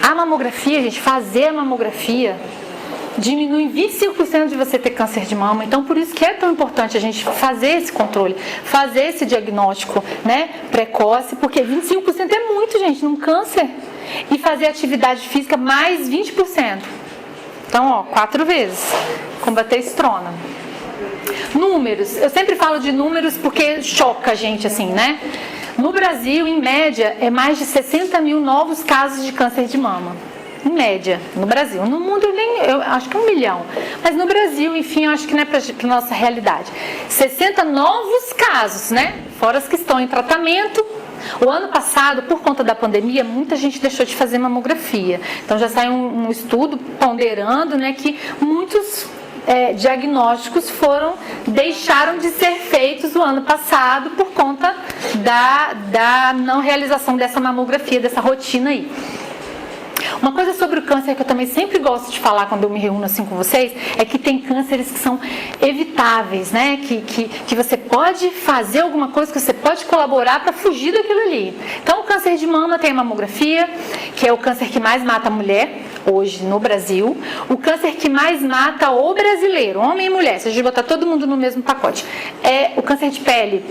A mamografia, gente, fazer a mamografia diminui em 25% de você ter câncer de mama. Então, por isso que é tão importante a gente fazer esse controle, fazer esse diagnóstico, né, precoce, porque 25% é muito, gente, num câncer. E fazer atividade física mais 20%. Então, ó, 4 vezes. Combater estrona. Números. Eu sempre falo de números porque choca a gente, assim, né? No Brasil, em média, é mais de 60 mil novos casos de câncer de mama. Em média, no Brasil. No mundo, eu acho que é 1 milhão. Mas no Brasil, enfim, eu acho que não é para nossa realidade. 60 novos casos, né? Fora os que estão em tratamento. O ano passado, por conta da pandemia, muita gente deixou de fazer mamografia. Então, já saiu um estudo ponderando, né, que muitos diagnósticos deixaram de ser feitos o ano passado por conta da não realização dessa mamografia, dessa rotina aí. Uma coisa sobre o câncer que eu também sempre gosto de falar quando eu me reúno assim com vocês, é que tem cânceres que são evitáveis, né? Que você pode fazer alguma coisa, que você pode colaborar para fugir daquilo ali. Então, o câncer de mama tem a mamografia, que é o câncer que mais mata a mulher hoje no Brasil. O câncer que mais mata o brasileiro, homem e mulher, se a gente botar todo mundo no mesmo pacote, é o câncer de pele.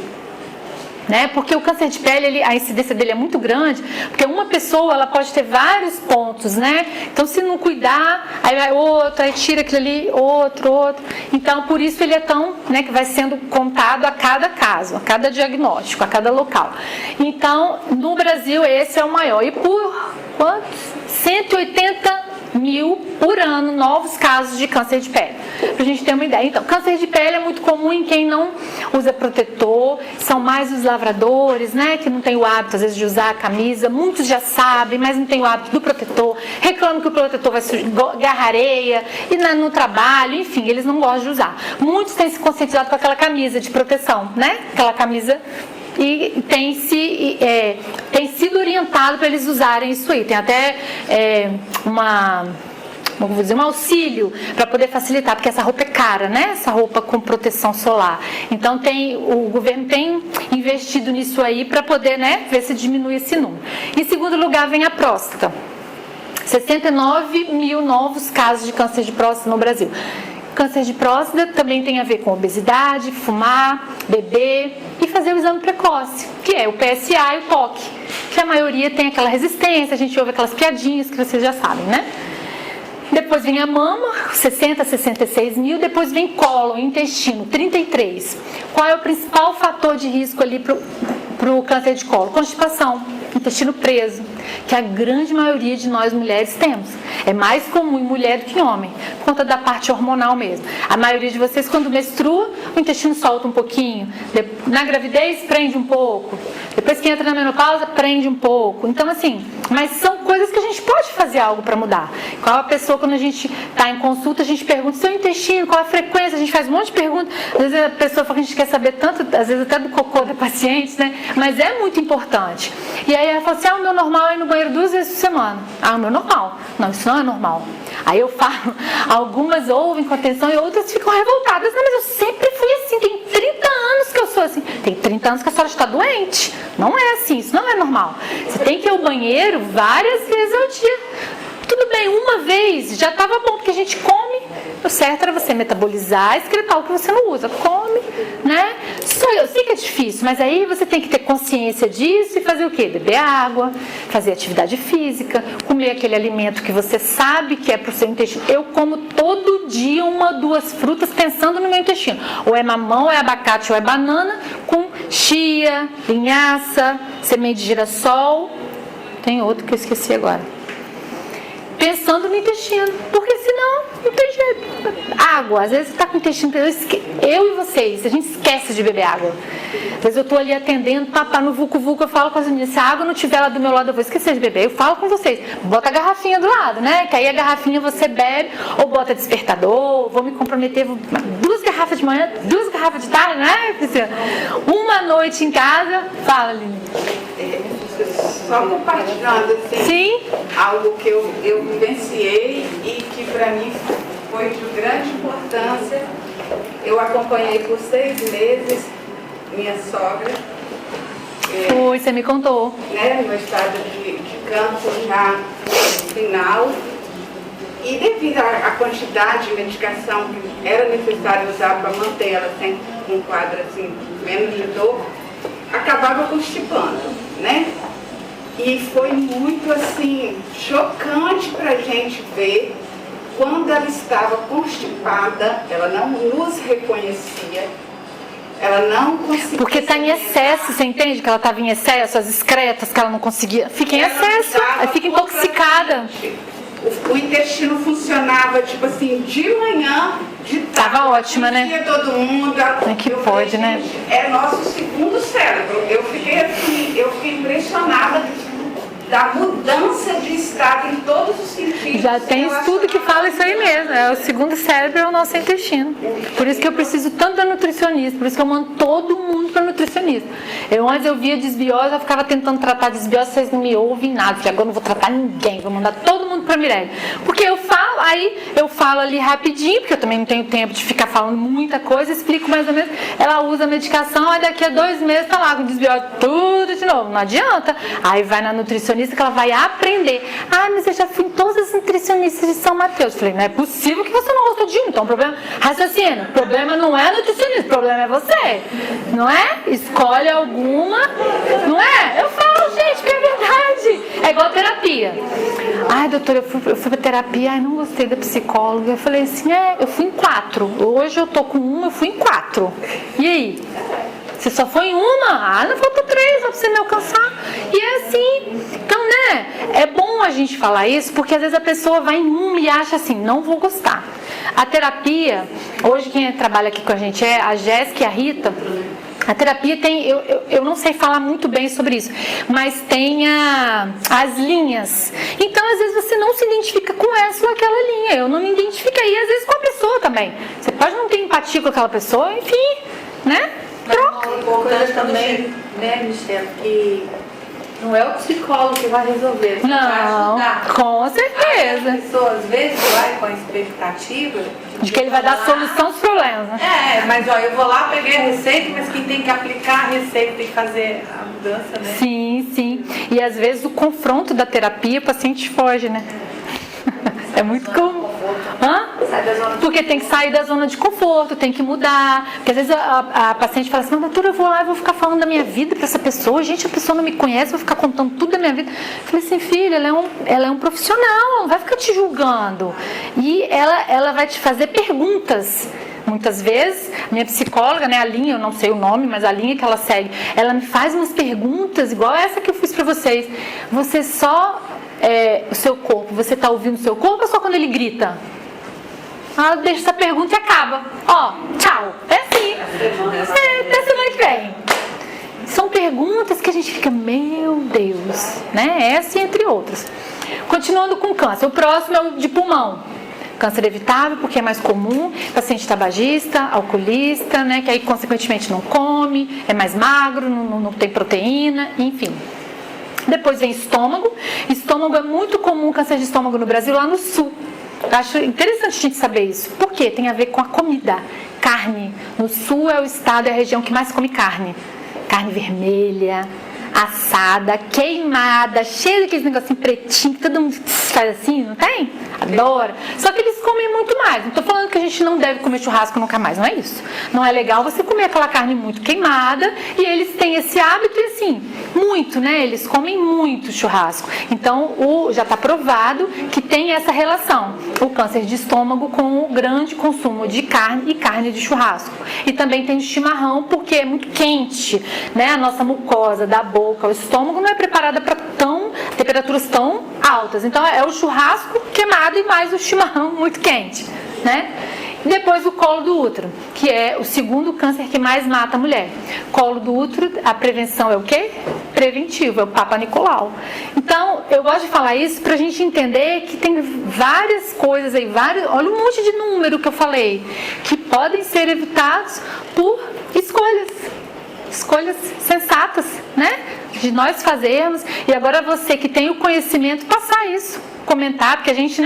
Né? Porque o câncer de pele, a incidência dele é muito grande, porque uma pessoa ela pode ter vários pontos, né? Então, se não cuidar, aí vai outro, aí tira aquilo ali, outro. Então, por isso ele é tão, né, que vai sendo contado a cada caso, a cada diagnóstico, a cada local. Então, no Brasil, esse é o maior. E por quantos? 180 mil por ano novos casos de câncer de pele, pra gente ter uma ideia. Então, câncer de pele é muito comum em quem não usa protetor, são mais os lavradores, né, que não tem o hábito às vezes de usar a camisa. Muitos já sabem, mas não tem o hábito do protetor, reclamam que o protetor vai agarrar areia e no trabalho, enfim, eles não gostam de usar. Muitos têm se conscientizado com aquela camisa de proteção, né, aquela camisa, e tem sido orientado para eles usarem isso aí. Tem até um auxílio para poder facilitar, porque essa roupa é cara, né? Essa roupa com proteção solar. Então o governo tem investido nisso aí para poder, né, ver se diminui esse número. Em segundo lugar vem a próstata. 69 mil novos casos de câncer de próstata no Brasil. Câncer de próstata também tem a ver com obesidade, fumar, beber e fazer o exame precoce, que é o PSA e o toque, que a maioria tem aquela resistência, a gente ouve aquelas piadinhas que vocês já sabem, né? Depois vem a mama, 60 a 66 mil, depois vem cólon, intestino, 33. Qual é o principal fator de risco ali para o câncer de cólon? Constipação, intestino preso, que a grande maioria de nós mulheres temos. É mais comum em mulher do que em homem, por conta da parte hormonal mesmo. A maioria de vocês, quando menstrua, o intestino solta um pouquinho. Na gravidez, prende um pouco. Depois que entra na menopausa, prende um pouco. Então, assim, mas são coisas que a gente pode fazer algo para mudar. Qual a pessoa, quando a gente está em consulta, a gente pergunta seu intestino, qual a frequência, a gente faz um monte de perguntas. Às vezes a pessoa fala que a gente quer saber tanto, às vezes até do cocô da paciente, né? Mas é muito importante. E aí ela fala assim, o meu normal é ir no banheiro 2 vezes por semana. O meu normal. Não, isso não é normal. Aí eu falo, algumas ouvem com atenção e outras ficam revoltadas. Não, mas eu sempre fui assim, tem 30 anos que eu sou assim. Tem 30 anos que a senhora está doente. Não é assim, isso não é normal. Você tem que ir ao banheiro várias vezes ao dia. Tudo bem, uma vez já estava bom, porque a gente come. O certo era você metabolizar, excretar o que você não usa. Come, né? Eu sei que é difícil, mas aí você tem que ter consciência disso e fazer o quê? Beber água, fazer atividade física, comer aquele alimento que você sabe que é para o seu intestino. Eu como todo dia 1 ou 2 frutas pensando no meu intestino. Ou é mamão, ou é abacate, ou é banana, com chia, linhaça, semente de girassol. Tem outro que eu esqueci agora. Pensando no intestino, porque senão não tem jeito. Água, às vezes você está com o intestino, eu e vocês, a gente esquece de beber água. Às vezes eu estou ali atendendo, no vucu-vucu, eu falo com as meninas, se a água não estiver lá do meu lado, eu vou esquecer de beber. Eu falo com vocês, bota a garrafinha do lado, né? Que aí a garrafinha você bebe, ou bota despertador, vou me comprometer, 2 garrafas de manhã, 2 garrafas de tarde, né, Priscila? Uma noite em casa, fala, Aline. Só compartilhando assim, sim, algo que eu vivenciei e que para mim foi de grande importância. Eu acompanhei por 6 meses minha sogra. Foi, você me contou. Né, no estado de câncer já final. E devido à quantidade de medicação que era necessário usar para manter ela sempre um quadro assim, menos de dor, acabava constipando, né? E foi muito assim, chocante para a gente ver quando ela estava constipada, ela não nos reconhecia, ela não conseguia... Porque está em excesso, você entende que ela estava em excesso, as excretas que ela não conseguia, fica em excesso, aí fica intoxicada. O intestino funcionava, tipo assim, de manhã, de tarde. Tava ótima, né? Todo mundo. É que pode, falei, né? É nosso segundo cérebro. Eu fiquei assim, eu fiquei impressionada da mudança de estado em todos os sentidos. Já tem estudo que fala isso aí mesmo. É o segundo cérebro, é o nosso intestino. Por isso que eu preciso tanto da nutricionista. Por isso que eu mando todo mundo para nutricionista. Antes eu via desbiose, eu ficava tentando tratar desbiose, vocês não me ouvem nada. Falei, agora eu não vou tratar ninguém, vou mandar todo mundo para Mirelle. Porque eu falo ali rapidinho, porque eu também não tenho tempo de ficar falando muita coisa, explico mais ou menos. Ela usa a medicação, aí daqui a 2 meses tá lá com desbiose tudo de novo. Não adianta. Aí vai na nutricionista que ela vai aprender. Ah, mas eu já fui em todas as nutricionistas de São Mateus. Falei, não é possível que você não gostou de um. Então o problema, raciocínio, o problema não é a nutricionista, o problema é você. Não é? Escolhe alguma, não é? Eu falo, gente, que é verdade. É igual terapia. Ai, doutora, eu fui pra terapia, ai, não gostei da psicóloga. Eu falei assim, eu fui em 4. Hoje eu tô com 1, eu fui em 4. E aí? Você só foi em uma? Ah, não faltou 3, pra você me alcançar. E é assim. Então, né? É bom a gente falar isso, porque às vezes a pessoa vai em uma e acha assim, não vou gostar. A terapia, hoje quem trabalha aqui com a gente é a Jéssica e a Rita. A terapia tem, eu não sei falar muito bem sobre isso, mas tem as linhas. Então, às vezes, você não se identifica com essa ou aquela linha. Eu não me identifico aí, às vezes, com a pessoa também. Você pode não ter empatia com aquela pessoa, enfim, né? Troca. É importante também, né, Michelle, que não é o psicólogo que vai resolver, você vai Não, ajudar. com A certeza. pessoa, às vezes, vai com a expectativa De que ele vai dar solução aos problemas, né? Mas ó, eu vou lá, peguei a receita, mas quem tem que aplicar a receita tem que fazer a mudança, né? Sim, sim. E às vezes o confronto da terapia, o paciente foge, né? É muito comum. Hã? Porque tem que sair da zona de conforto, tem que mudar. Porque às vezes a paciente fala assim, não, doutora, eu vou lá e vou ficar falando da minha vida para essa pessoa. Gente, a pessoa não me conhece, eu vou ficar contando tudo da minha vida. Eu falei assim, filha, ela é um profissional, ela não vai ficar te julgando. E ela vai te fazer perguntas. Muitas vezes, minha psicóloga, né, a linha, eu não sei o nome, mas a linha que ela segue, ela me faz umas perguntas, igual essa que eu fiz para vocês. Você só... o seu corpo, você está ouvindo o seu corpo ou só quando ele grita? Ela deixa essa pergunta e acaba. Ó, tchau. É assim. Até semana que vem. São perguntas que a gente fica, meu Deus, né? Essa e entre outras. Continuando com câncer. O próximo é o de pulmão. Câncer evitável, porque é mais comum. Paciente tabagista, alcoolista, né? Que aí, consequentemente, não come, é mais magro, não tem proteína, enfim. Depois vem estômago. Estômago é muito comum câncer de estômago no Brasil, lá no sul. Eu acho interessante a gente saber isso. Por quê? Tem a ver com a comida. Carne. No sul é o estado, é a região que mais come carne. Carne vermelha, assada, queimada, cheia daqueles negocinhos pretinhos, que todo mundo faz assim, não tem? Adora. Só que eles comem muito mais. Não estou falando que a gente não deve comer churrasco nunca mais, não é isso. Não é legal você comer aquela carne muito queimada, e eles têm esse hábito, e assim, muito, né? Eles comem muito churrasco. Então, já está provado que tem essa relação, o câncer de estômago com o grande consumo de carne e carne de churrasco. E também tem o chimarrão, porque é muito quente, né? A nossa mucosa da boca, o estômago não é preparada para temperaturas tão altas. Então, é o churrasco queimado e mais o chimarrão muito quente, né? E depois o colo do útero, que é o segundo câncer que mais mata a mulher. Colo do útero, a prevenção é o quê? Preventivo, é o Papa Nicolau. Então, eu gosto de falar isso pra gente entender que tem várias coisas aí, olha um monte de número que eu falei, que podem ser evitados por escolhas sensatas, né? de nós fazermos, e agora você que tem o conhecimento, passar isso, comentar, porque a gente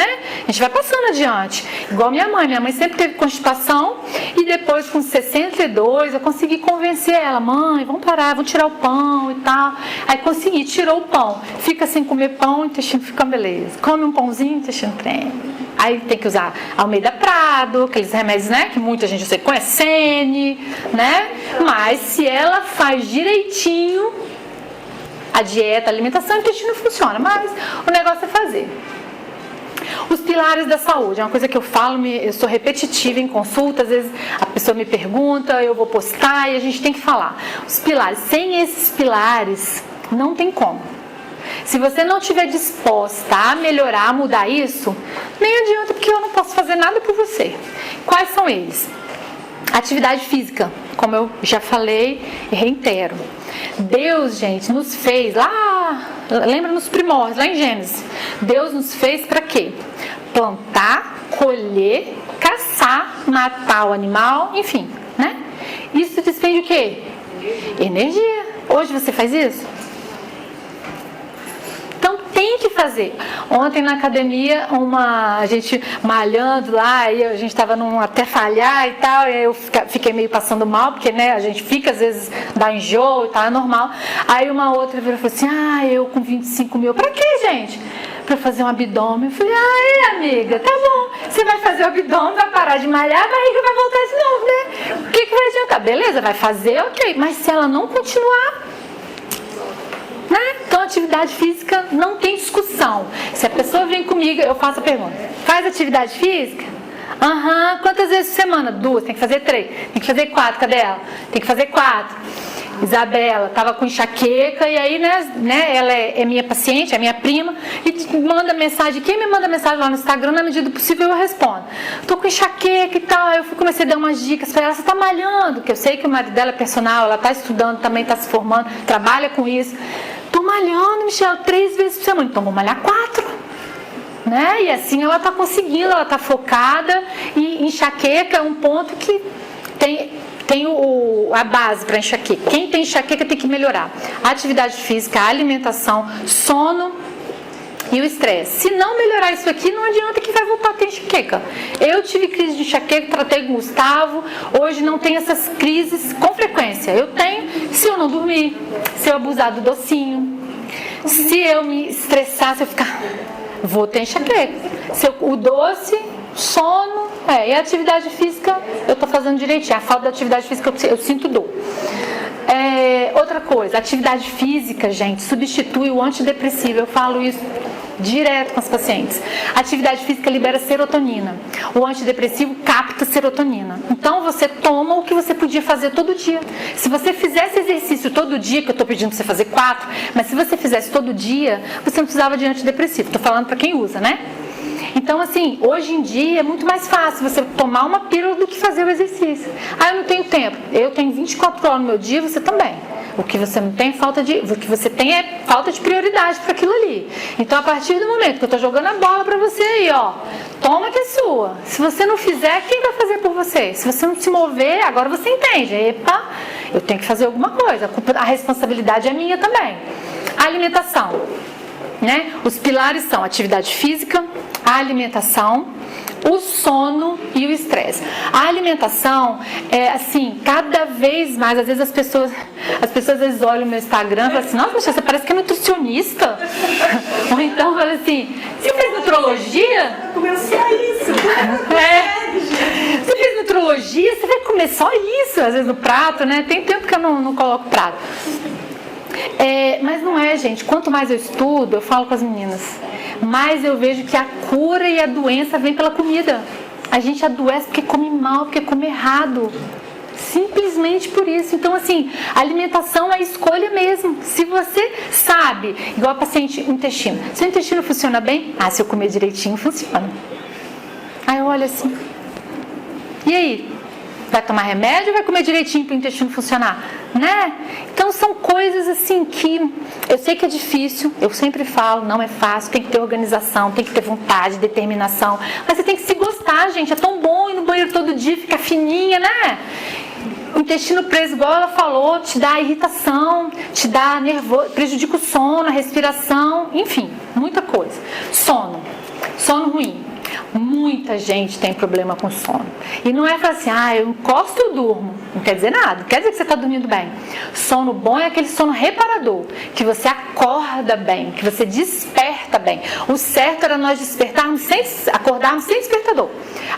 vai passando adiante. Igual minha mãe sempre teve constipação, e depois com 62 eu consegui convencer ela: mãe, vamos parar, vamos tirar o pão e tal. Aí consegui, tirou o pão, fica sem comer pão, o intestino fica beleza, come um pãozinho, o intestino treme. Aí tem que usar Almeida Prado, aqueles remédios, que muita gente conhece, Sene, mas se ela faz direitinho a dieta, a alimentação, o intestino funciona, mas o negócio é fazer. Os pilares da saúde, é uma coisa que eu falo, eu sou repetitiva em consulta, às vezes a pessoa me pergunta, eu vou postar e a gente tem que falar. Os pilares, sem esses pilares, não tem como. Se você não estiver disposta a melhorar, a mudar isso, nem adianta, porque eu não posso fazer nada por você. Quais são eles? Atividade física, como eu já falei e reitero. Deus, gente, nos fez lá, lembra nos primórdios, lá em Gênesis. Deus nos fez para quê? Plantar, colher, caçar, matar o animal, enfim, Isso despende o quê? Energia. Hoje você faz isso? Então tem que fazer. Ontem na academia, a gente malhando lá, e a gente estava até falhar e tal, e eu fiquei meio passando mal, porque a gente fica, às vezes dá enjoo e tal, é normal. Aí uma outra virou e falou assim: eu com 25 mil, pra quê, gente? Pra fazer um abdômen. Eu falei: amiga, tá bom, você vai fazer o abdômen, vai parar de malhar, a barriga vai voltar de novo, O que vai adiantar? Beleza, vai fazer, ok, mas se ela não continuar, Então, atividade física não tem discussão. Se a pessoa vem comigo, eu faço a pergunta: faz atividade física? Quantas vezes por semana? 2, tem que fazer 3, tem que fazer 4, cadê ela? Tem que fazer 4. Isabela estava com enxaqueca, e aí, ela é minha paciente, é minha prima, e manda mensagem. Quem me manda mensagem lá no Instagram, na medida do possível eu respondo: tô com enxaqueca e tal. Eu comecei a dar umas dicas para ela: você tá malhando? Porque eu sei que o marido dela é personal, ela tá estudando, também tá se formando, trabalha com isso. Tô malhando, Michelle, 3 vezes por semana. Então vou malhar 4. E assim ela tá conseguindo, ela tá focada. E enxaqueca é um ponto que tem a base para enxaqueca. Quem tem enxaqueca tem que melhorar a atividade física, a alimentação, sono e o estresse. Se não melhorar isso aqui, não adianta que vai voltar a ter enxaqueca. Eu tive crise de enxaqueca, tratei com o Gustavo. Hoje não tem essas crises com frequência. Eu tenho se eu não dormir, se eu abusar do docinho, se eu me estressar, se eu ficar... vou ter enxaqueca. O doce, sono, e a atividade física, eu estou fazendo direitinho. A falta da atividade física eu sinto dor. Outra coisa, atividade física, gente, substitui o antidepressivo. Eu falo isso direto com as pacientes. A atividade física libera serotonina. O antidepressivo capta serotonina. Então você toma o que você podia fazer todo dia. Se você fizesse exercício todo dia, que eu estou pedindo para você fazer 4, mas se você fizesse todo dia, você não precisava de antidepressivo. Estou falando para quem usa, Então, assim, hoje em dia é muito mais fácil você tomar uma pílula do que fazer o exercício. Eu não tenho tempo. Eu tenho 24 horas no meu dia, você também. O que você não tem o que você tem é falta de prioridade para aquilo ali. Então, a partir do momento que eu estou jogando a bola para você aí, toma que é sua. Se você não fizer, quem vai fazer por você? Se você não se mover, agora você entende. Epa, eu tenho que fazer alguma coisa. A responsabilidade é minha também. A alimentação. Os pilares são atividade física, a alimentação, o sono e o estresse. A alimentação é assim, cada vez mais, às vezes as pessoas às vezes olham o meu Instagram e falam assim: nossa, você parece que é nutricionista. Ou então falam assim: você fez nutrologia? Começou isso. Você fez nutrologia? Você vai comer só isso? Às vezes no prato, Tem tempo que eu não coloco prato. Mas não é, gente. Quanto mais eu estudo, eu falo com as meninas, mais eu vejo que a cura e a doença vem pela comida. A gente adoece porque come mal, porque come errado. Simplesmente por isso. Então, assim, a alimentação é a escolha mesmo. Se você sabe, igual a paciente intestino, se o intestino funciona bem, se eu comer direitinho, funciona. Aí eu olho assim: e aí? Vai tomar remédio ou vai comer direitinho para o intestino funcionar? Então são coisas assim que eu sei que é difícil, eu sempre falo, não é fácil, tem que ter organização, tem que ter vontade, determinação, mas você tem que se gostar, gente. É tão bom ir no banheiro todo dia, ficar fininha, o intestino preso, igual ela falou, te dá irritação, te dá nervoso, prejudica o sono, a respiração, enfim, muita coisa. Sono ruim. Muita gente tem problema com sono. E não é falar assim, eu encosto e eu durmo. Não quer dizer nada, não quer dizer que você está dormindo bem. Sono bom é aquele sono reparador, que você acorda bem, que você desperta bem. O certo era nós acordarmos sem despertador.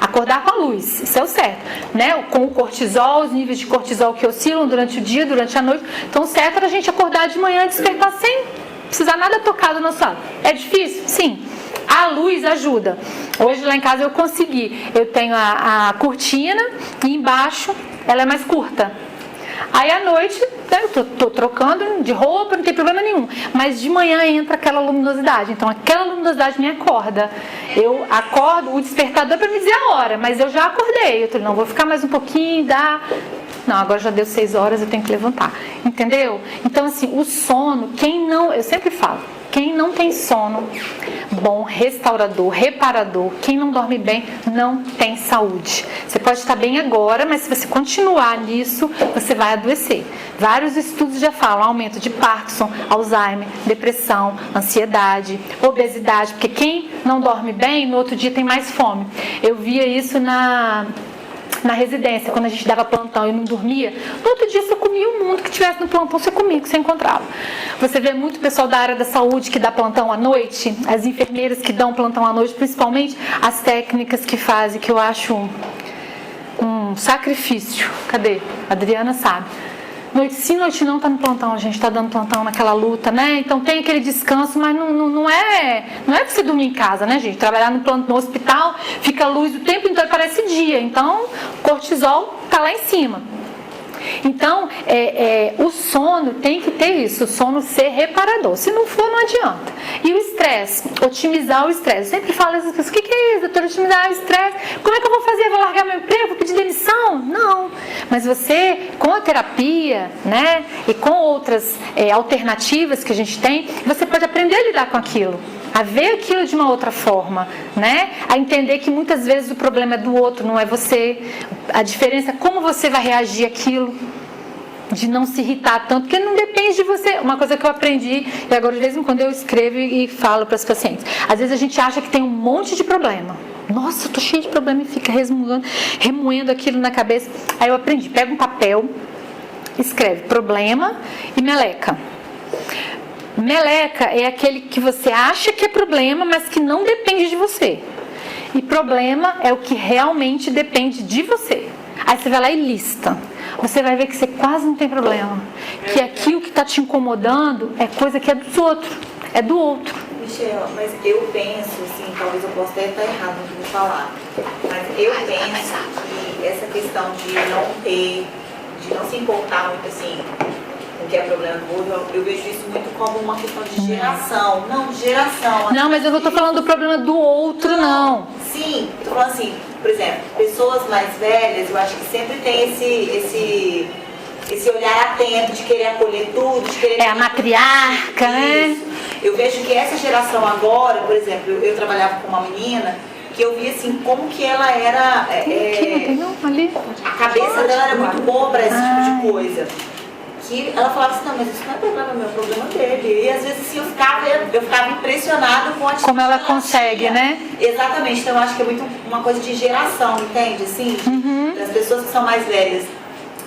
Acordar com a luz, isso é o certo, né? Com o cortisol, os níveis de cortisol que oscilam durante o dia, durante a noite. Então o certo era a gente acordar de manhã e despertar sem precisar nada tocado no nosso lado. É difícil? Sim. A luz ajuda. Hoje lá em casa eu consegui. Eu tenho a cortina e embaixo ela é mais curta. Aí à noite eu tô trocando de roupa, não tem problema nenhum. Mas de manhã entra aquela luminosidade. Então aquela luminosidade me acorda. Eu acordo, o despertador é para me dizer a hora, mas eu já acordei. Eu falei, não, vou ficar mais um pouquinho, Não, agora já deu 6 horas, eu tenho que levantar. Entendeu? Então assim, o sono, eu sempre falo, quem não tem sono bom, restaurador, reparador, quem não dorme bem, não tem saúde. Você pode estar bem agora, mas se você continuar nisso, você vai adoecer. Vários estudos já falam aumento de Parkinson, Alzheimer, depressão, ansiedade, obesidade, porque quem não dorme bem, no outro dia tem mais fome. Eu via isso na residência, quando a gente dava plantão e não dormia, no outro dia você comia o mundo que tivesse no plantão, você comia, que você encontrava. Você vê muito pessoal da área da saúde que dá plantão à noite, as enfermeiras que dão plantão à noite, principalmente as técnicas que fazem, que eu acho um sacrifício. Cadê? A Adriana sabe. Noite sim, noite não, tá no plantão, a gente tá dando plantão naquela luta, né? Então tem aquele descanso, mas não é pra você dormir em casa, né, gente? Trabalhar no hospital, fica a luz o tempo inteiro, parece dia. Então, cortisol tá lá em cima. Então, o sono tem que ter isso, o sono ser reparador. Se não for, não adianta. E o estresse, otimizar o estresse. Eu sempre falo essas coisas, o que é isso, doutora? Otimizar o estresse? Como é que eu vou fazer? Vou largar meu emprego? Vou pedir demissão? Não. Mas você, com a terapia, né, e com outras alternativas que a gente tem, você pode aprender a lidar com aquilo. A ver aquilo de uma outra forma, né? A entender que muitas vezes o problema é do outro, não é você. A diferença é como você vai reagir àquilo, de não se irritar tanto, porque não depende de você. Uma coisa que eu aprendi, e agora de vez em quando eu escrevo e falo para as pacientes. Às vezes a gente acha que tem um monte de problema. Nossa, eu tô cheio de problema e fica remoendo aquilo na cabeça. Aí eu aprendi, pega um papel, escreve problema e meleca. Meleca é aquele que você acha que é problema, mas que não depende de você. E problema é o que realmente depende de você. Aí você vai lá e lista. Você vai ver que você quase não tem problema. Que aquilo que está te incomodando é coisa que é dos outros. É do outro. Michel, mas eu penso, assim, talvez eu possa até estar errado no que eu vou falar, mas eu penso que essa questão de não se importar muito, assim, com o que é problema do outro, eu vejo isso muito como uma questão de geração. Não, de geração. Não, mas eu não estou falando do problema do outro, não. Sim, estou falando assim, por exemplo, pessoas mais velhas, eu acho que sempre tem esse olhar atento de querer acolher tudo, de querer... É a matriarca, né? Eu vejo que essa geração agora, por exemplo, eu trabalhava com uma menina que eu vi assim, como que ela era... a cabeça dela era muito boa para esse tipo de coisa. Que ela falava assim, não, mas isso não é problema meu, é problema dele. E às vezes assim, eu ficava impressionada com a como ela consegue, né? Exatamente, então eu acho que é muito uma coisa de geração, entende? Assim, das pessoas que são mais velhas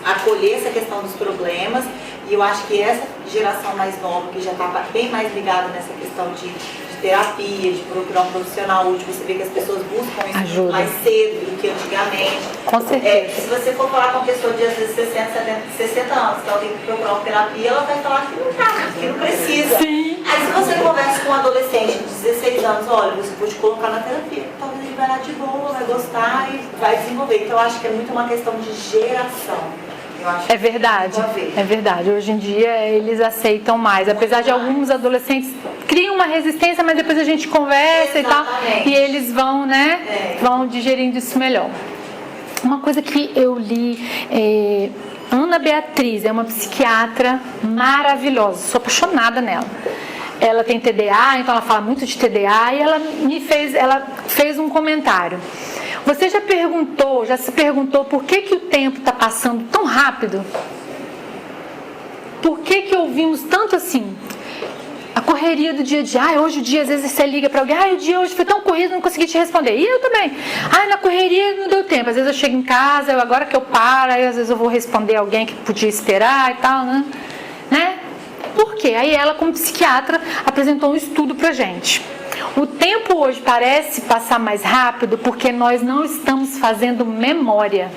acolher essa questão dos problemas. E eu acho que essa geração mais nova, que já está bem mais ligada nessa questão de terapia, de procurar um profissional útil, você vê que as pessoas buscam isso mais cedo do que antigamente. Com certeza. Se você for falar com uma pessoa de às vezes 60 anos, que ela tem que procurar uma terapia, ela vai falar que não tá, que não precisa. Sim. Aí se você conversa com um adolescente de 16 anos, olha, você pode colocar na terapia, talvez ele vai lá de boa, vai gostar e vai desenvolver. Então eu acho que é muito uma questão de geração. É verdade, é verdade. Hoje em dia eles aceitam mais. Apesar de alguns adolescentes criam uma resistência, mas depois a gente conversa. Exatamente. E tal. E eles vão, né? Vão digerindo isso melhor. Uma coisa que eu li, Ana Beatriz é uma psiquiatra maravilhosa. Sou apaixonada nela. Ela tem TDA, então ela fala muito de TDA e ela fez um comentário. Você já se perguntou por que o tempo está passando tão rápido? Por que ouvimos tanto assim? A correria do dia a dia. Hoje o dia, às vezes você liga para alguém, o dia hoje foi tão corrido, não consegui te responder. E eu também. Na correria não deu tempo. Às vezes eu chego em casa, agora que eu paro, aí às vezes eu vou responder alguém que podia esperar e tal, né? Por quê? Aí ela, como psiquiatra, apresentou um estudo pra gente. O tempo hoje parece passar mais rápido porque nós não estamos fazendo memórias.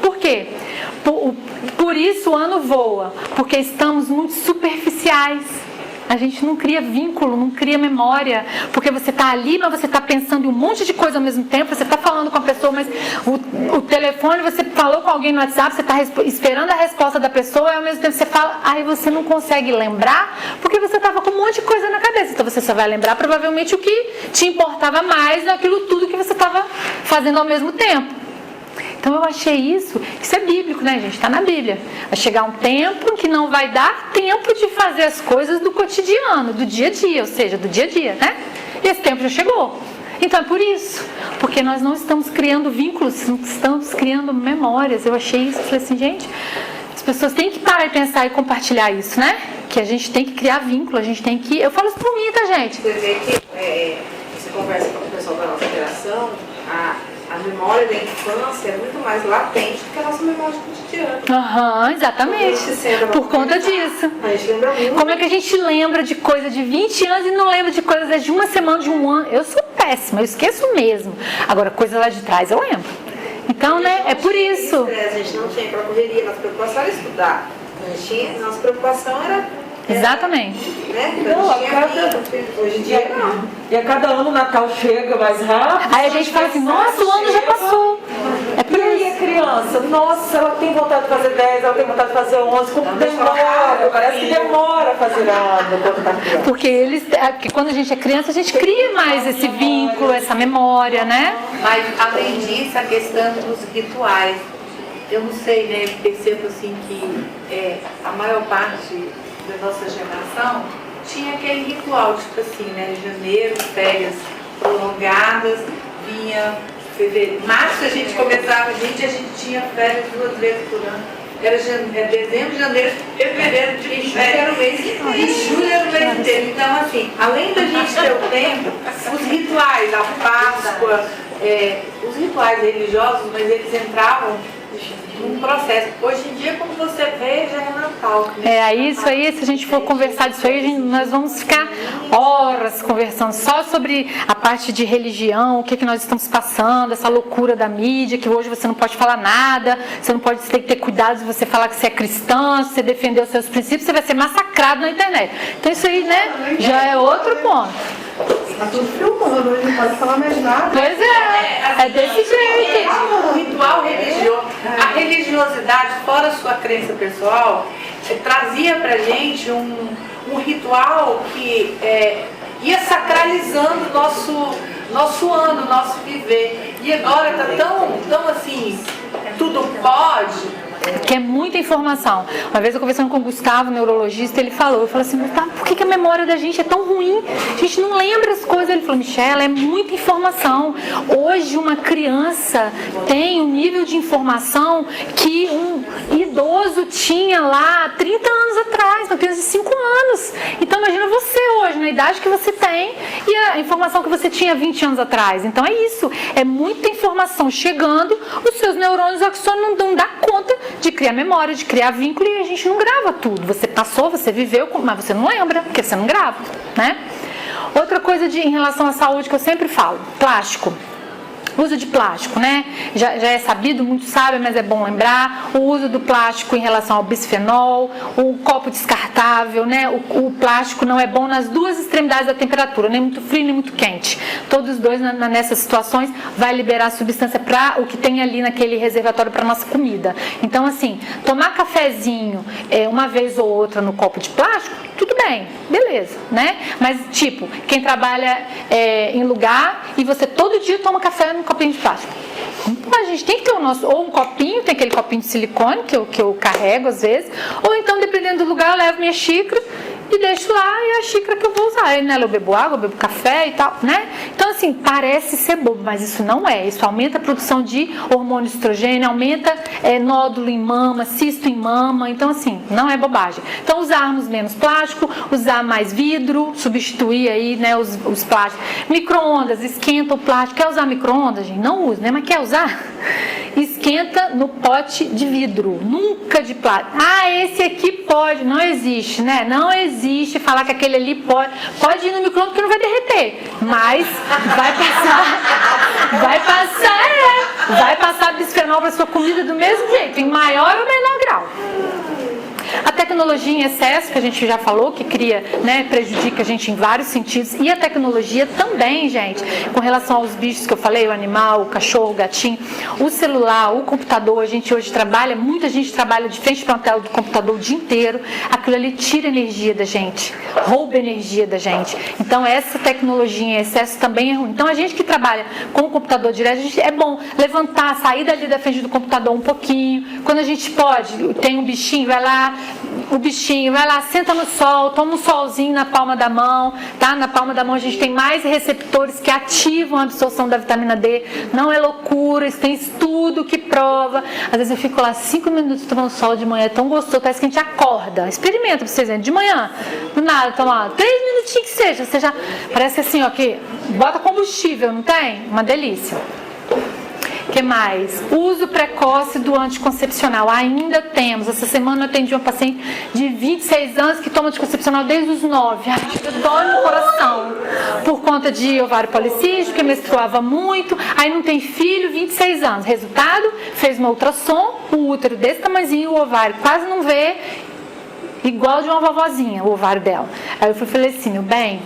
Por quê? Por isso o ano voa, porque estamos muito superficiais. A gente não cria vínculo, não cria memória, porque você está ali, mas você está pensando em um monte de coisa ao mesmo tempo, você está falando com a pessoa, mas o telefone, você falou com alguém no WhatsApp, você está esperando a resposta da pessoa, e ao mesmo tempo você fala, aí você não consegue lembrar, porque você estava com um monte de coisa na cabeça, então você só vai lembrar provavelmente o que te importava mais daquilo tudo que você estava fazendo ao mesmo tempo. Então eu achei isso é bíblico, né, gente? Está na Bíblia. Vai chegar um tempo que não vai dar tempo de fazer as coisas do cotidiano, do dia a dia, ou seja, do dia a dia, né? E esse tempo já chegou. Então é por isso, porque nós não estamos criando vínculos, não estamos criando memórias. Eu achei isso, falei assim, gente, as pessoas têm que parar e pensar e compartilhar isso, né? Que a gente tem que criar vínculo, a gente tem que... Eu falo isso por mim, tá, gente? Você vê que você conversa com o pessoal da nossa geração, a memória da infância é muito mais latente do que a nossa memória cotidiana. Exatamente. Por conta disso. A gente lembra muito. Como é que a gente lembra de coisa de 20 anos e não lembra de coisas de uma semana, de um ano? Eu sou péssima, eu esqueço mesmo. Agora, coisa lá de trás eu lembro. Então, né, é por isso. A gente não tinha aquela correria, nossa preocupação era estudar. Nossa preocupação era... Exatamente. Hoje em dia não. E a cada ano o Natal chega mais rápido. Aí a gente fala assim, nossa, o ano já passou. É por E aí isso. a criança, nossa, ela tem vontade de fazer 10, ela tem vontade de fazer 11, como demora, parece que demora a fazer ano quando tá criança. Porque quando a gente é criança, a gente cria mais esse vínculo, essa memória, né? Mas, além disso, a questão dos rituais. Eu não sei, né? Percebo assim que a maior parte da nossa geração tinha aquele ritual, tipo assim, né? Janeiro, férias prolongadas, vinha fevereiro. Março a gente começava, a gente tinha férias 2 vezes por ano. Era dezembro, janeiro, fevereiro, de férias. E julho era o mês inteiro. Então, assim, além da gente ter o tempo, os rituais, a Páscoa, os rituais religiosos, mas eles entravam num processo. Hoje em dia, como você vê, já é Natal. Isso aí, se a gente for conversar disso aí, nós vamos ficar horas conversando só sobre a parte de religião, o que nós estamos passando, essa loucura da mídia, que hoje você não pode falar nada, você tem que ter cuidado se você falar que você é cristã, se você defender os seus princípios, você vai ser massacrado na internet. Então isso aí, né, já é outro ponto. Tá tudo filmando, hoje não pode falar mais nada. Pois é desse jeito. O ritual religioso, a religiosidade, fora a sua crença pessoal, trazia pra gente um ritual que ia sacralizando nosso ano, nosso viver. E agora tá tão assim, tudo pode. Que é muita informação. Uma vez eu conversando com o Gustavo, neurologista, eu falei assim, Gustavo, por que a memória da gente é tão ruim? A gente não lembra as coisas. Ele falou, Michela, é muita informação. Hoje uma criança tem um nível de informação que um idoso tinha lá 30 anos atrás, uma criança de 5 anos. Então imagina você hoje, na idade que você tem, e a informação que você tinha 20 anos atrás. Então é isso, é muita informação chegando, os seus neurônios não dão conta de criar memória, de criar vínculo, e a gente não grava tudo. Você passou, você viveu, mas você não lembra, porque você não grava, né? Outra coisa em relação à saúde que eu sempre falo, plástico. Uso de plástico, né? Já é sabido, muitos sabem, mas é bom lembrar. O uso do plástico em relação ao bisfenol, o copo descartável, né? O plástico não é bom nas duas extremidades da temperatura, nem muito frio nem muito quente. Todos os dois, nessas situações, vai liberar substância para o que tem ali naquele reservatório para nossa comida. Então, assim, tomar cafezinho uma vez ou outra no copo de plástico, tudo bem, beleza, né? Mas, tipo, quem trabalha em lugar e você todo dia toma café num copinho de plástico. A gente tem que ter o nosso, ou um copinho, tem aquele copinho de silicone que eu carrego às vezes, ou então, dependendo do lugar, eu levo minha xícara e deixo lá e a xícara que eu vou usar. Aí nela eu bebo água, eu bebo café e tal, né? Então assim, parece ser bobo, mas isso não é. Isso aumenta a produção de hormônio estrogênio, aumenta nódulo em mama, cisto em mama. Então assim, não é bobagem. Então usarmos menos plástico, usar mais vidro, substituir aí, né, os plásticos. Micro-ondas, esquenta o plástico. Quer usar micro-ondas, gente? Não use, né? Mas quer usar? Esquenta no pote de vidro, nunca de plástico. Ah, esse aqui pode, não existe, né? Não existe falar que aquele ali pode ir no micro-ondas porque não vai derreter, mas vai passar bisfenol para sua comida do mesmo jeito, em maior ou menor grau. A tecnologia em excesso, que a gente já falou, que cria, né, prejudica a gente em vários sentidos. E a tecnologia também, gente, com relação aos bichos que eu falei, o animal, o cachorro, o gatinho, o celular, o computador, a gente hoje trabalha, muita gente trabalha de frente para a tela do computador o dia inteiro. Aquilo ali tira energia da gente, rouba energia da gente. Então essa tecnologia em excesso também é ruim. Então a gente que trabalha com o computador direto, é bom levantar, sair dali da frente do computador um pouquinho. Quando a gente pode, tem um bichinho, vai lá, o bichinho vai lá, senta no sol, toma um solzinho na palma da mão, tá? Na palma da mão a gente tem mais receptores que ativam a absorção da vitamina D. Não é loucura, isso tem estudo que prova. Às vezes eu fico lá 5 minutos tomando sol de manhã, é tão gostoso, parece que a gente acorda. Experimenta pra vocês verem, de manhã, do nada, toma 3 minutinhos que seja, você já, parece assim, ó, que bota combustível, não tem? Uma delícia. O que mais? Uso precoce do anticoncepcional. Ainda temos. Essa semana eu atendi uma paciente de 26 anos que toma anticoncepcional desde os 9. Ai, dói no coração. Por conta de ovário policístico, que menstruava muito. Aí não tem filho, 26 anos. Resultado, fez uma ultrassom, o útero desse tamanhozinho, o ovário quase não vê, igual de uma vovozinha, o ovário dela. Aí eu falei assim, meu bem,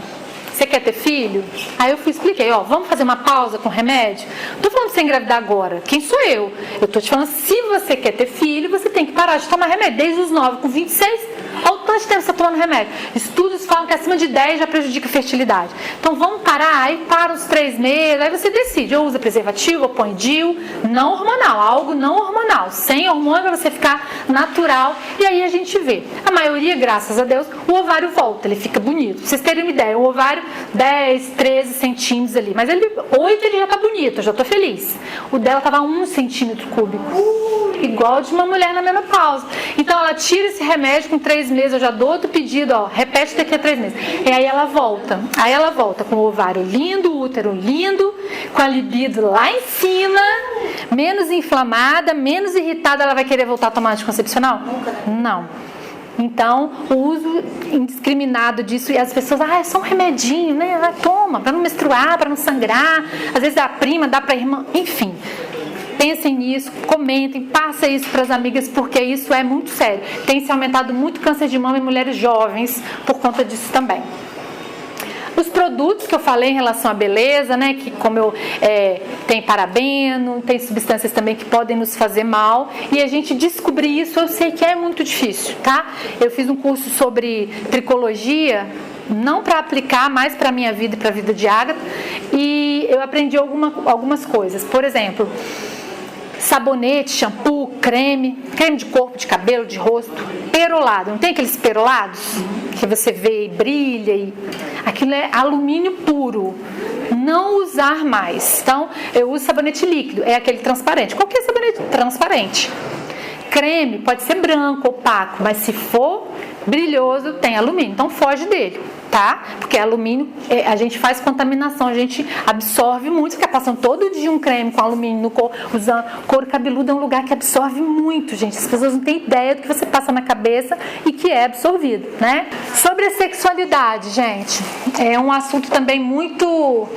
você quer ter filho? Aí eu expliquei, ó, vamos fazer uma pausa com remédio? Não tô falando pra você engravidar agora. Quem sou eu? Eu tô te falando, se você quer ter filho, você tem que parar de tomar remédio. Desde os 9, com 26, olha o tanto de tempo você tá tomando remédio. Estudos falam que acima de 10 já prejudica a fertilidade. Então vamos parar, aí para os 3 meses, aí você decide, ou usa preservativo, ou põe DIU, não hormonal, algo não hormonal, sem hormônio pra você ficar natural, e aí a gente vê. A maioria, graças a Deus, o ovário volta, ele fica bonito. Pra vocês terem uma ideia, o ovário 10, 13 centímetros ali, mas 8 ele já tá bonito, eu já tô feliz. O dela tava 1 centímetro cúbico, igual de uma mulher na menopausa. Então ela tira esse remédio com 3 meses, eu já dou outro pedido, ó, repete daqui a 3 meses. E aí ela volta com o ovário lindo, o útero lindo, com a libido lá em cima, menos inflamada, menos irritada. Ela vai querer voltar a tomar anticoncepcional? Nunca, né? Não. Então, o uso indiscriminado disso, e as pessoas, é só um remedinho, né? Toma, para não menstruar, para não sangrar. Às vezes a prima dá para a irmã, enfim. Pensem nisso, comentem, passem isso para as amigas, porque isso é muito sério. Tem se aumentado muito câncer de mama em mulheres jovens por conta disso também. Os produtos que eu falei em relação à beleza, né, que como tem parabeno, tem substâncias também que podem nos fazer mal, e a gente descobrir isso, eu sei que é muito difícil, tá? Eu fiz um curso sobre tricologia, não para aplicar, mais para a minha vida e para a vida de Ágata, e eu aprendi algumas coisas. Por exemplo, sabonete, shampoo, creme de corpo, de cabelo, de rosto, perolado. Não tem aqueles perolados que você vê e brilha? Aquilo é alumínio puro. Não usar mais. Então, eu uso sabonete líquido, é aquele transparente. Qualquer sabonete transparente. Creme pode ser branco, opaco, mas se for brilhoso, tem alumínio. Então, foge dele, tá? Porque alumínio, a gente faz contaminação, a gente absorve muito, fica passando todo dia um creme com alumínio no corpo, usando couro cabeludo é um lugar que absorve muito, gente. As pessoas não têm ideia do que você passa na cabeça e que é absorvido, né? Sobre a sexualidade, gente, é um assunto também muito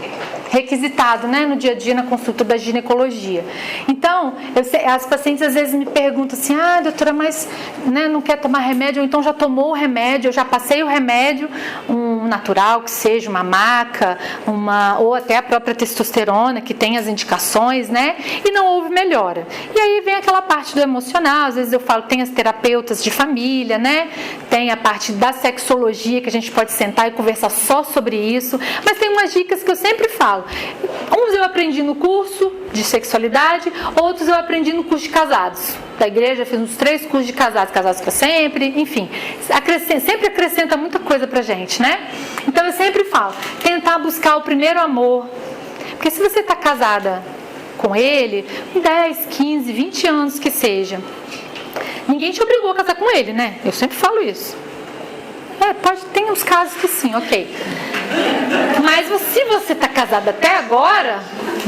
requisitado, né, no dia a dia na consulta da ginecologia. Então, as pacientes às vezes me perguntam assim, doutora, mas né, não quer tomar remédio, ou então já tomou o remédio, eu já passei o remédio, um natural, que seja uma maca, ou até a própria testosterona, que tem as indicações, né, e não houve melhora. E aí vem aquela parte do emocional, às vezes eu falo, tem as terapeutas de família, né, tem a parte da sexologia, que a gente pode sentar e conversar só sobre isso, mas tem umas dicas que eu sempre falo. Uns eu aprendi no curso de sexualidade, outros eu aprendi no curso de casados. Da igreja, fiz uns 3 cursos de casados para sempre, enfim. Sempre acrescenta muita coisa pra gente, né? Então eu sempre falo, tentar buscar o primeiro amor. Porque se você está casada com ele, 10, 15, 20 anos que seja, ninguém te obrigou a casar com ele, né? Eu sempre falo isso. Tem uns casos que sim, ok. Mas se você está casada até agora,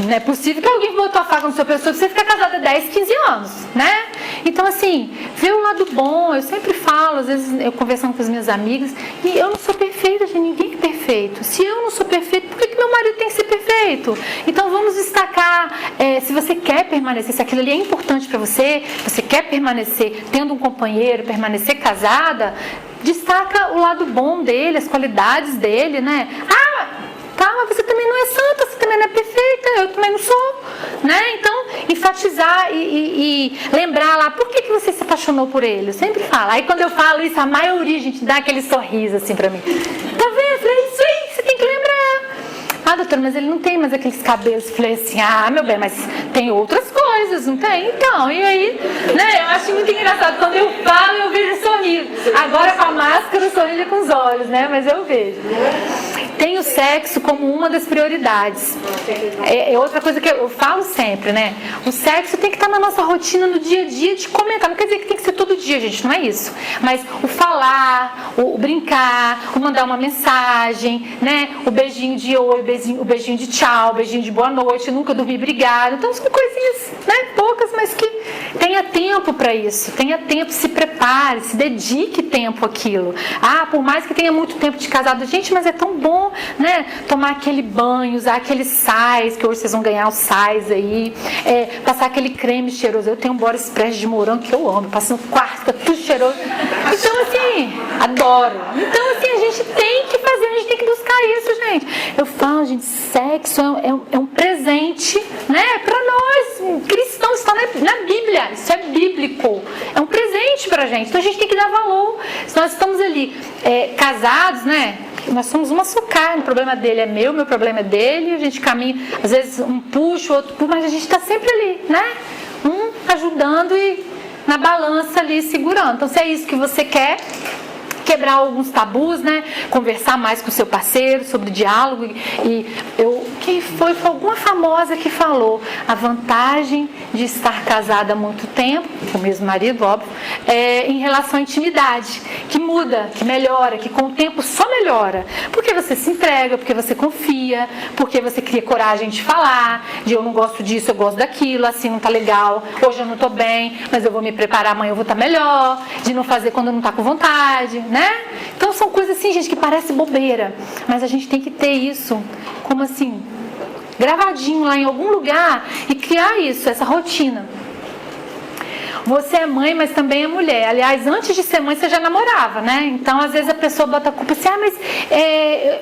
não é possível que alguém botou a faca no seu pescoço e você ficar casada 10, 15 anos, né? Então, assim, vê o lado bom. Eu sempre falo, às vezes eu conversando com as minhas amigas, e eu não sou perfeita, gente, ninguém é perfeito. Se eu não sou perfeita, por que meu marido tem que ser perfeito? Então, vamos destacar, se você quer permanecer, se aquilo ali é importante para você, você quer permanecer tendo um companheiro, permanecer casada, destaca o lado bom dele, as qualidades dele, né? Tá, mas você também não é santa, você também não é perfeita, eu também não sou, né? Então, enfatizar e lembrar lá, por que você se apaixonou por ele? Eu sempre falo. Aí quando eu falo isso, a maioria, a gente dá aquele sorriso assim pra mim. Tá vendo? Eu falei, é isso aí, você tem que lembrar. Doutora, mas ele não tem mais aqueles cabelos. Eu falei assim, meu bem, mas tem outras coisas, não tem? Então, e aí, né? Eu acho muito engraçado. Quando eu falo, eu vejo sorriso. Agora com a máscara, eu sorriso com os olhos, né? Mas eu vejo. Tem o sexo como uma das prioridades. É outra coisa que eu falo sempre, né? O sexo tem que estar na nossa rotina, no dia a dia, de comentar. Não quer dizer que tem que ser todo dia, gente, não é isso. Mas o falar, o brincar, o mandar uma mensagem, né? O beijinho de oi, o beijinho de tchau, o beijinho de boa noite, nunca dormir brigado. Então são coisinhas, né? Poucas, mas que tenha tempo para isso. Tenha tempo, se prepare, se dedique tempo àquilo. Por mais que tenha muito tempo de casado, gente, mas é tão bom, né? Tomar aquele banho, usar aqueles sais, que hoje vocês vão ganhar os sais aí, passar aquele creme cheiroso. Eu tenho um body spray de morango que eu amo, passo no quarto, fica tudo cheiroso. Então, assim, adoro. Então, assim, a gente tem que fazer, a gente tem que buscar isso, gente. Eu falo, gente, sexo é um presente, né? Para nós, cristãos, está na Bíblia, isso é bíblico. É um presente pra gente, então a gente tem que dar valor. Se nós estamos ali casados, né? Nós somos uma só carne, o problema dele é meu problema é dele, a gente caminha, às vezes um puxa, o outro puxa, mas a gente está sempre ali, né? Um ajudando e na balança ali segurando. Então, se é isso que você quer, quebrar alguns tabus, né? Conversar mais com o seu parceiro sobre diálogo. Quem foi alguma famosa que falou a vantagem de estar casada há muito tempo, com o mesmo marido, óbvio, em relação à intimidade, que muda, que melhora, que com o tempo só melhora, porque você se entrega, porque você confia, porque você cria coragem de falar, de eu não gosto disso, eu gosto daquilo, assim não tá legal, hoje eu não tô bem, mas eu vou me preparar, amanhã eu vou estar melhor, de não fazer quando não tá com vontade, né? Então são coisas assim, gente, que parece bobeira, mas a gente tem que ter isso como assim, gravadinho lá em algum lugar e criar isso, essa rotina. Você é mãe, mas também é mulher. Aliás, antes de ser mãe, você já namorava, né? Então, às vezes a pessoa bota a culpa assim, mas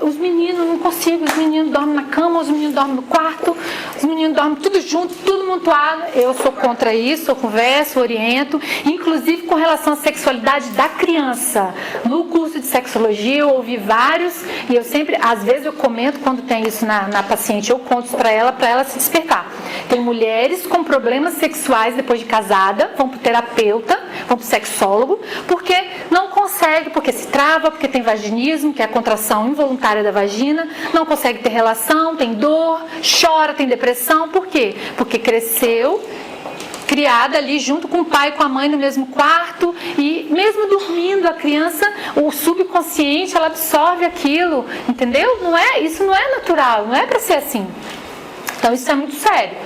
os meninos, não consigo, os meninos dormem na cama, os meninos dormem no quarto, os meninos dormem tudo junto, tudo montuado. Eu sou contra isso, eu converso, oriento, inclusive com relação à sexualidade da criança. No curso de sexologia, eu ouvi vários, e eu sempre, às vezes eu comento quando tem isso na paciente, eu conto para ela se despertar. Tem mulheres com problemas sexuais depois de casada, vão para o terapeuta, vão para o sexólogo, porque não consegue, porque se trava, porque tem vaginismo, que é a contração involuntária da vagina, não consegue ter relação, tem dor, chora, tem depressão. Por quê? Porque cresceu criada ali junto com o pai e com a mãe no mesmo quarto, e mesmo dormindo a criança, o subconsciente, ela absorve aquilo, entendeu? Isso não é natural, não é para ser assim. Então isso é muito sério.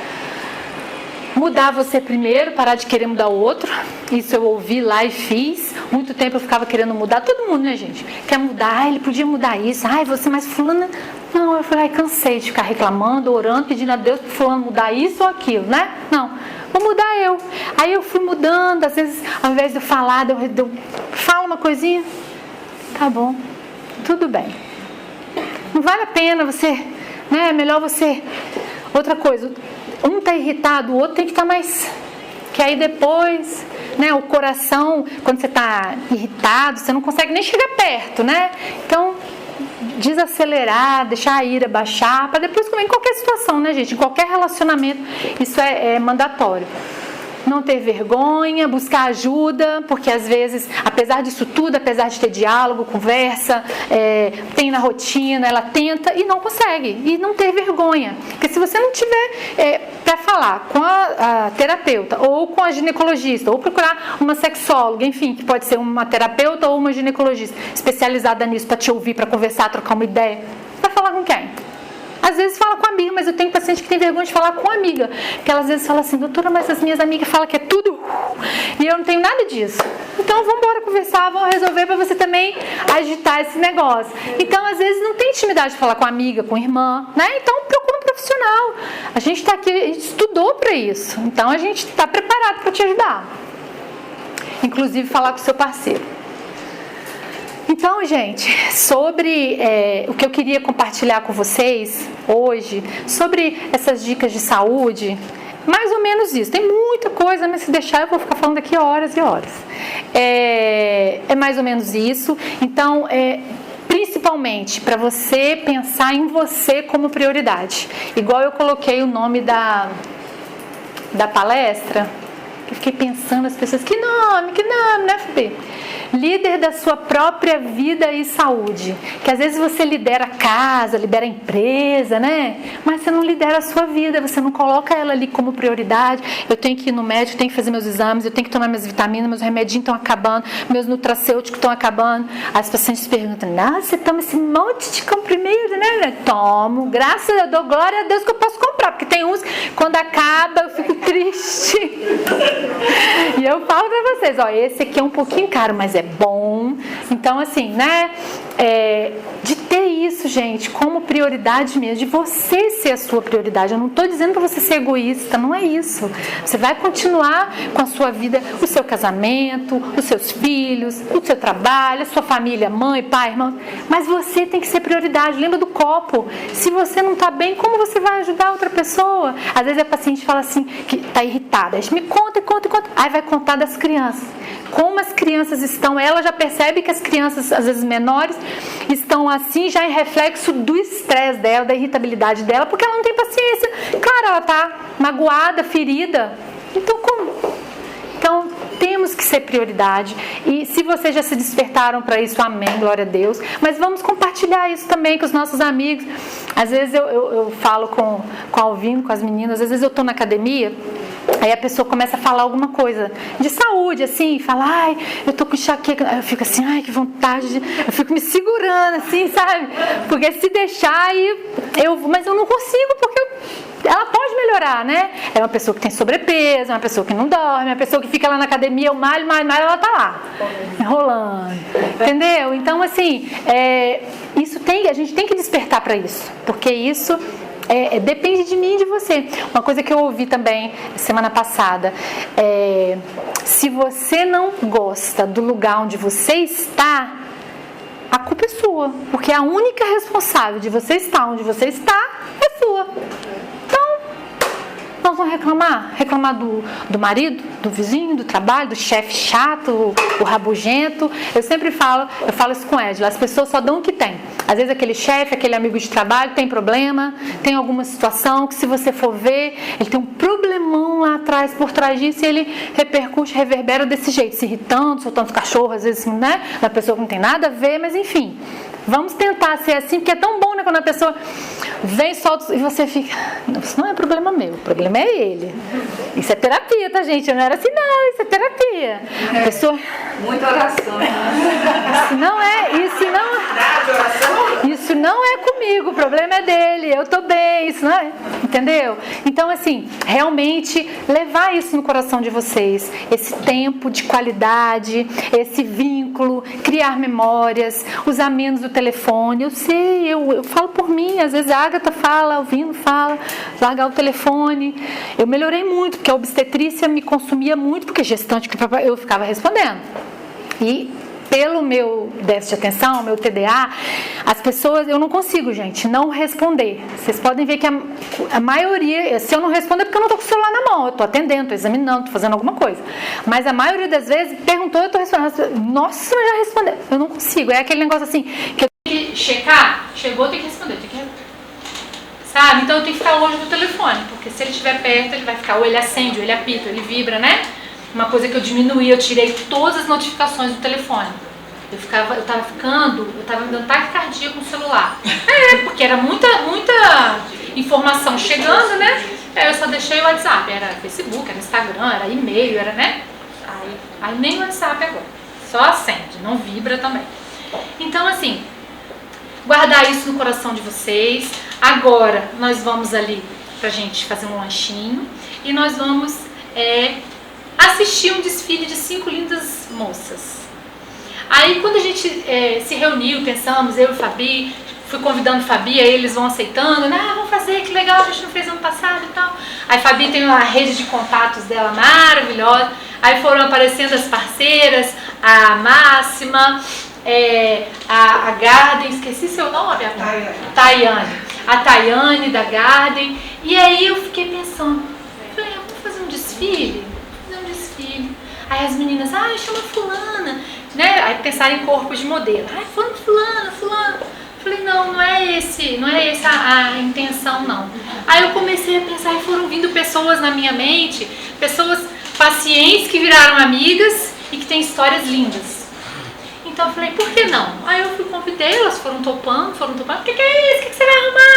Mudar você primeiro, parar de querer mudar o outro. Isso eu ouvi lá e fiz. Muito tempo eu ficava querendo mudar. Todo mundo, né, gente? Quer mudar, ele podia mudar isso. Você mais fulana. Não, eu falei, cansei de ficar reclamando, orando, pedindo a Deus para fulano mudar isso ou aquilo, né? Não, vou mudar eu. Aí eu fui mudando, às vezes, ao invés de eu falar, eu falo uma coisinha. Tá bom, tudo bem. Não vale a pena você, né? É melhor você... Outra coisa, um tá irritado, o outro tem que estar mais... Que aí depois, né, o coração, quando você tá irritado, você não consegue nem chegar perto, né? Então, desacelerar, deixar a ira baixar, para depois comer em qualquer situação, né, gente? Em qualquer relacionamento, isso é mandatório. Não ter vergonha, buscar ajuda, porque às vezes, apesar disso tudo, apesar de ter diálogo, conversa, tem na rotina, ela tenta e não consegue. E não ter vergonha. Porque se você não tiver para falar com a terapeuta, ou com a ginecologista, ou procurar uma sexóloga, enfim, que pode ser uma terapeuta ou uma ginecologista especializada nisso, para te ouvir, para conversar, trocar uma ideia, vai falar com quem? Às vezes fala com amiga, mas eu tenho paciente que tem vergonha de falar com amiga. Porque ela às vezes fala assim, doutora, mas as minhas amigas falam que é tudo e eu não tenho nada disso. Então vamos embora conversar, vamos resolver para você também agitar esse negócio. Então às vezes não tem intimidade de falar com amiga, com irmã, né? Então procura um profissional. A gente está aqui, a gente estudou para isso. Então a gente está preparado para te ajudar. Inclusive falar com o seu parceiro. Então, gente, sobre o que eu queria compartilhar com vocês hoje, sobre essas dicas de saúde, mais ou menos isso. Tem muita coisa, mas se deixar eu vou ficar falando aqui horas e horas. É mais ou menos isso. Então, principalmente para você pensar em você como prioridade. Igual eu coloquei o nome da palestra, eu fiquei pensando as pessoas, que nome, né, Fabi? Líder da sua própria vida e saúde. Que às vezes você lidera a casa, lidera a empresa, né? Mas você não lidera a sua vida, você não coloca ela ali como prioridade. Eu tenho que ir no médico, tenho que fazer meus exames, eu tenho que tomar minhas vitaminas, meus remedinhos estão acabando, meus nutracêuticos estão acabando. As pacientes perguntam, você toma esse monte de comprimido, né? Tomo, graças a Deus, dou glória a Deus que eu posso comprar, porque tem uns, quando acaba, eu fico triste. E eu falo pra vocês, esse aqui é um pouquinho caro, mas é bom. Então, assim, né? De ter isso, gente, como prioridade mesmo, de você ser a sua prioridade. Eu não estou dizendo para você ser egoísta, não é isso. Você vai continuar com a sua vida, o seu casamento, os seus filhos, o seu trabalho, a sua família, mãe, pai, irmão. Mas você tem que ser prioridade. Lembra do copo? Se você não está bem, como você vai ajudar outra pessoa? Às vezes a paciente fala assim, que está irritada. Me conta. Aí vai contar das crianças. Como as crianças estão, ela já percebe que as crianças, às vezes menores, estão assim, já em reflexo do estresse dela, da irritabilidade dela, porque ela não tem paciência. Claro, ela está magoada, ferida. Então, como? Então, temos que ser prioridade. E se vocês já se despertaram para isso, amém, glória a Deus. Mas vamos compartilhar isso também com os nossos amigos. Às vezes eu falo com a Alvino, com as meninas, às vezes eu estou na academia, aí a pessoa começa a falar alguma coisa de saúde, assim, fala, eu tô com enxaqueca. Aí eu fico assim, que vontade, eu fico me segurando, assim, sabe? Porque se deixar, mas eu não consigo, porque ela pode melhorar, né? É uma pessoa que tem sobrepeso, é uma pessoa que não dorme, é uma pessoa que fica lá na academia, eu malho, ela tá lá, enrolando, entendeu? Então, assim, a gente tem que despertar para isso, porque isso depende de mim e de você. Uma coisa que eu ouvi também semana passada, se você não gosta do lugar onde você está, a culpa é sua, porque a única responsável de você estar onde você está é sua. Nós vamos reclamar do marido, do vizinho, do trabalho, do chefe chato, o rabugento. Eu sempre falo isso com Edila, as pessoas só dão o que tem. Às vezes aquele chefe, aquele amigo de trabalho tem problema, tem alguma situação que, se você for ver, ele tem um problemão lá atrás, por trás disso, e ele repercute, reverbera desse jeito, se irritando, soltando os cachorros, às vezes, né? Da pessoa que não tem nada a ver, mas enfim. Vamos tentar ser assim, porque é tão bom, né? Quando a pessoa vem, solta, e você fica, isso não é problema meu, o problema é ele. Isso é terapia, tá, gente? Eu não era assim, não, isso é terapia. A pessoa... Muita oração. Isso não é comigo, o problema é dele, eu tô bem, isso não é, entendeu? Então, assim, realmente levar isso no coração de vocês, esse tempo de qualidade, esse vínculo, criar memórias, usar menos do telefone. Eu sei, eu falo por mim, às vezes a Agatha fala, o Vino fala, largar o telefone. Eu melhorei muito, porque a obstetrícia me consumia muito, porque gestante, eu ficava respondendo. E pelo meu déficit de atenção, meu TDA, as pessoas, eu não consigo, gente, não responder. Vocês podem ver que a maioria, se eu não responder é porque eu não estou com o celular na mão, eu estou atendendo, estou examinando, estou fazendo alguma coisa. Mas a maioria das vezes perguntou, eu estou respondendo. Nossa, eu já respondeu. Eu não consigo. É aquele negócio assim, que eu tenho que de checar, chegou, tem que responder, sabe? Então eu tenho que ficar longe do telefone, porque se ele estiver perto, ele vai ficar, ou ele acende, ou ele apita, ou ele vibra, né? Uma coisa que eu diminuí, eu tirei todas as notificações do telefone. Eu tava me dando taquicardia com o celular. Porque era muita informação chegando, né? Aí eu só deixei o WhatsApp, era Facebook, era Instagram, era e-mail, era, né? Aí nem o WhatsApp agora, só acende, não vibra também. Então, assim, guardar isso no coração de vocês. Agora, nós vamos ali pra gente fazer um lanchinho e nós vamos assistir um desfile de 5 lindas moças. Aí, quando a gente se reuniu, pensamos, eu e o Fabi, fui convidando o Fabi, aí eles vão aceitando, né? Vamos fazer, que legal, a gente não fez ano passado e tal. Aí a Fabi tem uma rede de contatos dela maravilhosa. Aí foram aparecendo as parceiras, a Máxima, a Garden, esqueci seu nome? Tayane. A Tayane da Garden. E aí eu fiquei pensando, falei, vamos fazer um desfile? Aí as meninas, chama fulana, né? Aí pensaram em corpos de modelo. Fulana. Falei, não é essa a intenção, não. Aí eu comecei a pensar e foram vindo pessoas na minha mente, pacientes que viraram amigas e que têm histórias lindas. Então eu falei, por que não? Aí eu convidei, elas foram topando. O que é isso? O que você vai arrumar?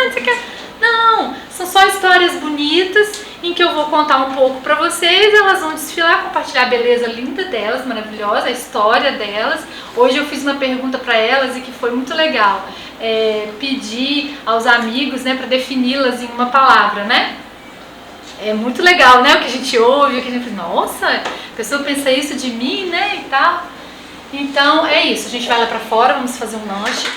Não, são só histórias bonitas em que eu vou contar um pouco pra vocês. Elas vão desfilar, compartilhar a beleza linda delas, maravilhosa, a história delas. Hoje eu fiz uma pergunta pra elas e que foi muito legal. Pedir aos amigos, né, pra defini-las em uma palavra, né? É muito legal, né, o que a gente ouve, o que a gente pensa, nossa, a pessoa pensa isso de mim, né, e tal. Então é isso, a gente vai lá pra fora, vamos fazer um lanche.